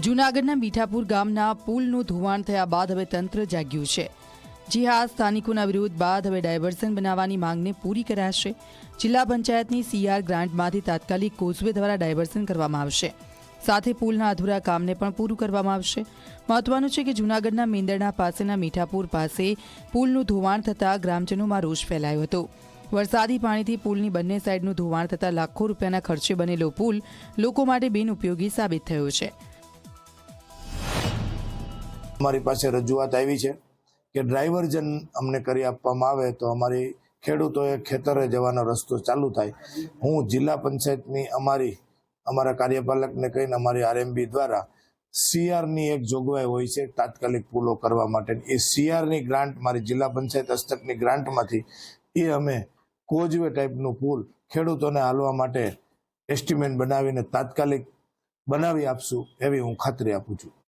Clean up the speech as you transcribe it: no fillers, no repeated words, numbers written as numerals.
જૂનાગઢના મીઠાપુર ગામના પુલનું ધોવાણ થયા બાદ હવે તંત્ર જાગ્યું છે। જી હા, સ્થાનિકોના વિરોધ બાદ હવે ડાયવર્ઝન બનાવવાની માંગને પૂરી કરાશે। જિલ્લા પંચાયતની CR ગ્રાન્ટમાંથી તાત્કાલિક કોઝવે દ્વારા ડાયવર્ઝન કરવામાં આવશે, સાથે પુલના અધૂરા કામને પણ પૂરું કરવામાં આવશે। મહત્વનું છે કે જૂનાગઢના મેંદરડા પાસેના મીઠાપુર પાસે પુલનું ધોવાણ થતાં ગ્રામજનોમાં રોષ ફેલાયો હતો। વરસાદી પાણીથી પુલની બંને સાઈડનું ધોવાણ થતાં લાખો રૂપિયાના ખર્ચે બનેલો પુલ લોકો માટે બિનઉપયોગી સાબિત થયો છે। અમારી પાસે રજૂઆત આવી છે કે ડ્રાઈવર્ઝન અમને કરી આપવામાં આવે તો અમારી ખેડૂતોએ ખેતરે જવાનો રસ્તો ચાલુ થાય। હું જિલ્લા પંચાયતની અમારા કાર્યપાલકને કહીને અમારી RMB દ્વારા CRની એક જોગવાઈ હોય છે તાત્કાલિક પુલો કરવા માટે। એ CRની ગ્રાન્ટ મારી જિલ્લા પંચાયત હસ્તકની ગ્રાન્ટમાંથી એ અમે કોઝવે ટાઈપનું પુલ ખેડૂતોને હાલવા માટે એસ્ટિમેટ બનાવીને તાત્કાલિક બનાવી આપશું એવી હું ખાતરી આપું છું।